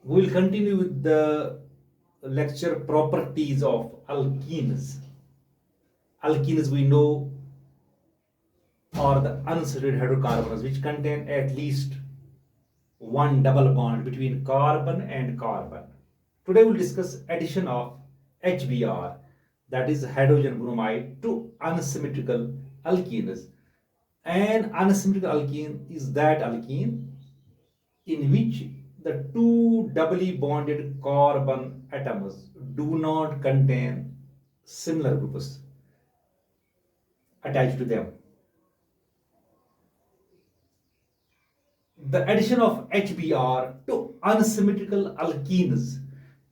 We will continue with the lecture properties of alkenes. Alkenes we know are the unsaturated hydrocarbons which contain at least one double bond between carbon and carbon. Today we'll discuss addition of HBr, that is hydrogen bromide, to unsymmetrical alkenes. An unsymmetrical alkene is that alkene in which the two doubly bonded carbon atoms do not contain similar groups attached to them. The addition of HBr to unsymmetrical alkenes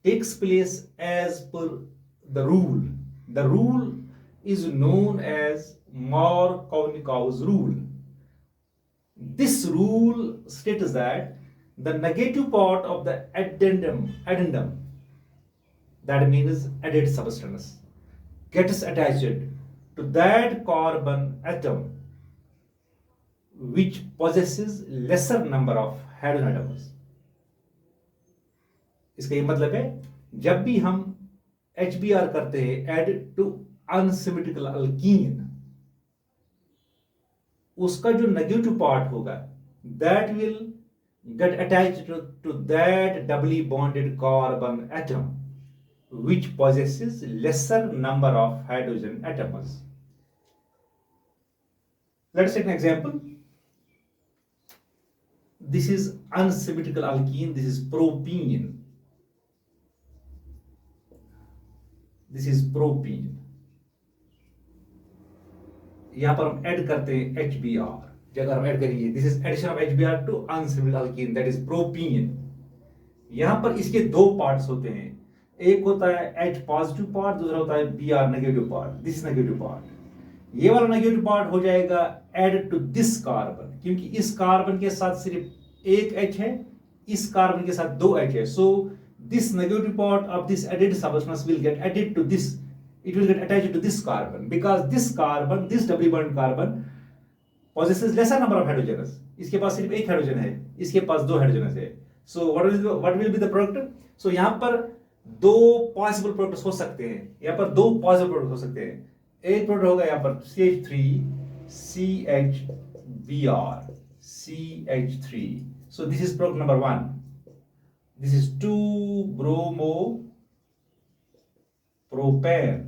takes place as per the rule. The rule is known as Markovnikov's rule. This rule states that the negative part of the addendum, that means added substance, gets attached to that carbon atom which possesses lesser number of hydrogen atoms. इसका ये मतलब है जब भी हम HBr करते हैं add to unsymmetrical alkyne, उसका जो नेगेटिव पार्ट होगा that will get attached to that doubly bonded carbon atom which possesses lesser number of hydrogen atoms. Let's take an example. This is unsymmetrical alkene. This is propene. This is propene. यहां पर हम add करते हैं HBr. अगर हम add करेंगे, this is addition of HBr to unsymmetrical alkene, that is propene. यहां पर इसके दो पार्ट्स होते हैं. एक होता है H पॉजिटिव पार्ट, दूसरा होता है Br negative part. This negative part, ये वाला नेगेटिव पार्ट हो जाएगा ऐड टू दिस कार्बन, क्योंकि इस कार्बन के साथ सिर्फ एक H है, इस कार्बन के साथ दो H है. So this negative part of this added substance will get added to this, it will get attached to this carbon because this carbon, this doubly bonded carbon possesses lesser number of hydrogens. इसके पास सिर्फ एक hydrogen है, इसके पास दो hydrogen है. So what will be the product? So यहाँ पर दो पॉसिबल प्रोडक्ट्स हो सकते हैं. यहाँ पर दो पॉसिबल प्रोडक्ट हो सकते हैं. एक प्रोडक्ट होगा यहाँ पर CH3CHBr, so this is product number 1. This is 2-bromo-propane.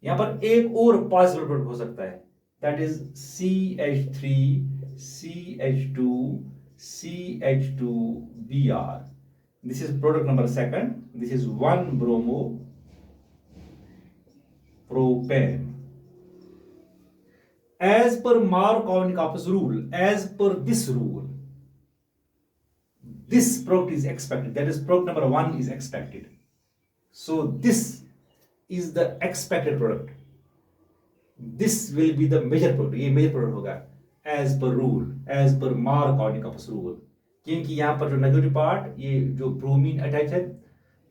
यहां पर एक और पॉसिबल प्रोडक्ट हो सकता है, that is CH3CH2CH2Br. This is product number 2. This is 1-bromo-propane. As per Markovnikov's rule, as per this rule, this product is expected, that is product number 1 is expected. So this is the expected product. This will be the major product. ये major product होगा as per rule, as per Markovnikov's rule. क्योंकि यहाँ पर जो negative part, ये जो bromine attach है,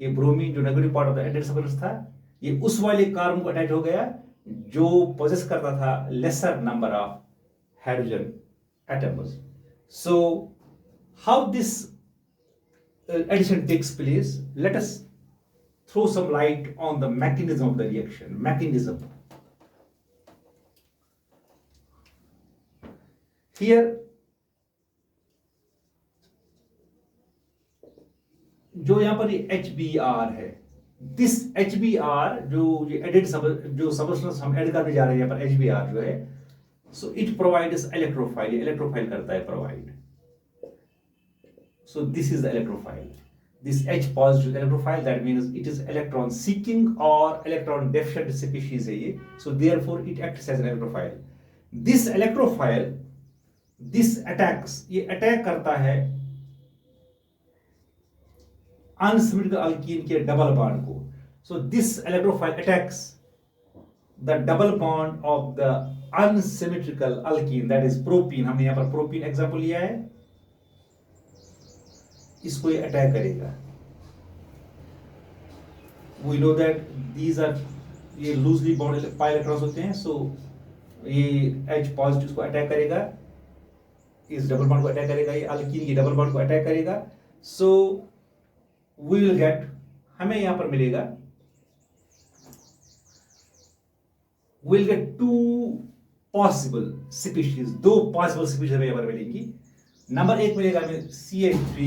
ये ब्रोमीन जो negative part of the added substance था, ये उस वाले कार्बन को अटैच हो गया जो पोजेस करता था laser number of hydrogen atoms. So how this addition takes place? Let us throw some light on the mechanism of the reaction. Mechanism. Here, जो यहाँ पर HBr है, दिस HBr जो एडेड जो सबस्टेंस हम ऐड करने जा रहे हैं यहाँ पर HBr जो है, so it provides electrophile, electrophile करता है provide. So this is the electrophile. This H positive electrophile, that means it is electron seeking or electron deficient species है ये. So therefore it acts as an electrophile. This electrophile, this attacks, ये attack करता है unsymmetrical alkene के double bond को. So this electrophile attacks the double bond of the unsymmetrical alkene, that is propene. हमने यहाँ पर propene example लिया है. इसको ये अटैक करेगा. We know that these are ये लूजली बॉन्ड पाई इलेक्ट्रॉन्स होते हैं. सो ये H पॉजिटिव को अटैक करेगा, इस डबल बॉन्ड को अटैक करेगा, ये अल्कीन की डबल बॉन्ड को अटैक करेगा. सो वी विल गेट, हमें यहां पर मिलेगा, will get two possible species, दो पॉसिबल स्पीशीज हमें यहां पर मिलेंगी। नंबर एक मिलेगा हमें CH3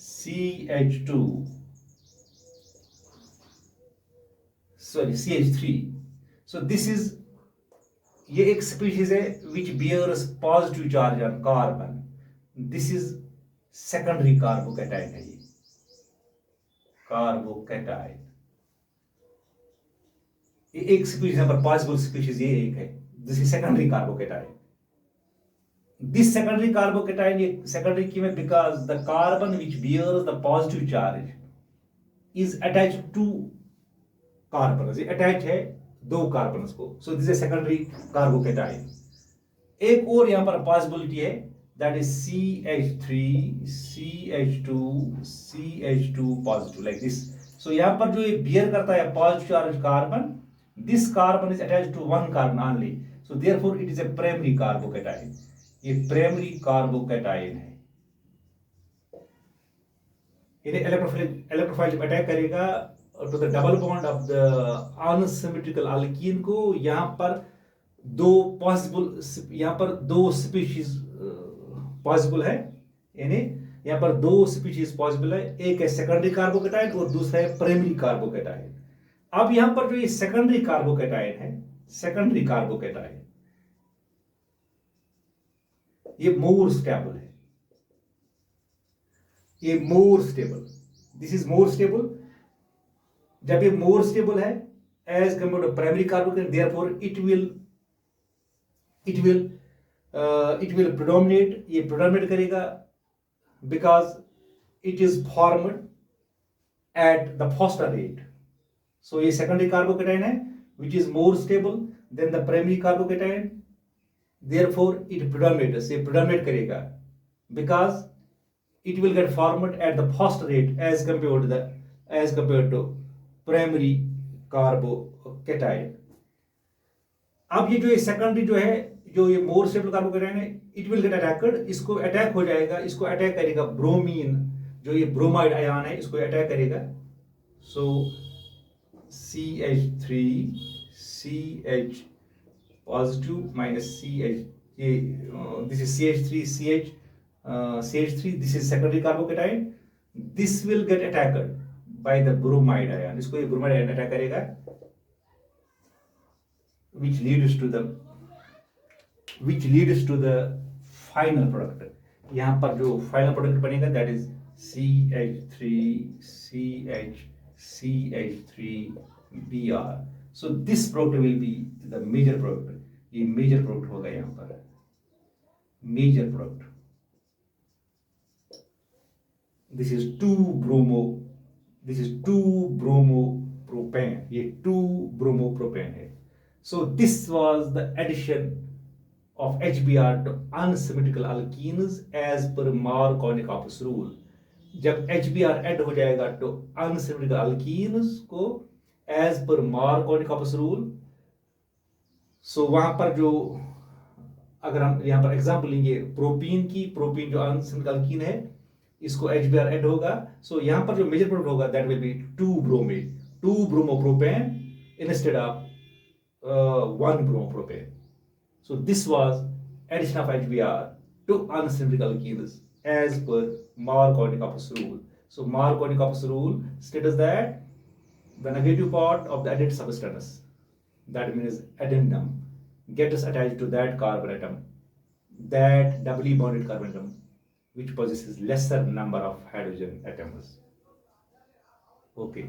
CH2 sorry CH3। So this is, ये एक स्पीशीज है which bears positive charge on carbon. This is secondary carbocation है, ये कार्बोकैटायन। ये एक स्पीशीज यहां पर पॉसिबल स्पीशीज ये एक है, this is secondary carbocation. This secondary carbocation, ये secondary क्यों है? Because the carbon which bears the positive charge is attached to carbons, ये attached है दो कार्बन्स को, so this is a secondary carbocation। एक और यहाँ पर possibility है, that is CH3 CH2 CH2 positive like this। so यहाँ पर जो ये bear करता है positive charge carbon, this carbon is attached to one carbon only, so therefore it is a primary carbocation। ये प्राइमरी कार्बोकैटायन है। इन्हें इलेक्ट्रोफाइल जब अटैक करेगा to the double bond of the unsymmetrical alkene को, यहां पर दो पॉसिबल, यहां पर दो स्पीशीज पॉसिबल है, इन्हें यहां पर दो स्पीशीज पॉसिबल है, एक है सेकेंडरी कार्बोकैटायन और दूसरा है प्राइमरी कार्बोकैटायन। अब यहां पर जो ये सेकेंडरी कार्बोकैटायन है, सेकेंडरी कार्बोकैटायन ये मोर स्टेबल है, ये more stable, this is more stable. जब ये मोर स्टेबल है as compare to primary carbocation, therefore it will predominate, ये प्रेडोमिनेट करेगा because it is formed at the faster rate. So ये secondary carbocation है which is more stable than the primary carbocation, therefore it predominates, ये predominate करेगा because it will get formed at the fast rate as compared to primary carbocation। अब ये जो ये secondary जो है, जो ये मोर स्टेबल कार्बोकैटायन है, इट विल गेट अटैक्ड, इसको अटैक हो जाएगा, इसको अटैक करेगा ब्रोमीन, जो ये ब्रोमाइड आयन है इसको अटैक करेगा। सो CH3 CH positive minus CH, this is CH3 CH3, this is secondary carbocation, this will get attacked by the bromide ion, इसको ये bromide ion अटैक करेगा which leads to the final product। यहाँ पर जो final product बनेगा that is CH3 CH3Br। so this product will be the major product, ये major product होगा यहां पर, major product. This is 2 bromopropane, ये 2 ब्रोमोप्रोपेन है। So this was the addition of HBr to unsymmetrical alkenes as per Markovnikov's rule. जब HBr add हो जाएगा to unsymmetrical alkenes को एज पर मार्कोनिक-कॉपस रूल, सो वहां पर जो, अगर हम यहां पर एग्जांपल लेंगे प्रोपीन की, प्रोपीन जो अनसिमेट्रिकल अल्कीन है इसको HBr ऐड होगा, सो यहां पर जो मेजर प्रोडक्ट होगा that will be 2 bromopropane instead of 1 bromopropane. So this was addition of HBr to unsymmetrical alkenes as per Markovnikov's rule. So Markovnikov's rule states that the negative part of the added substance, that means addendum, gets attached to that carbon atom, that doubly bonded carbon atom which possesses lesser number of hydrogen atoms। Okay।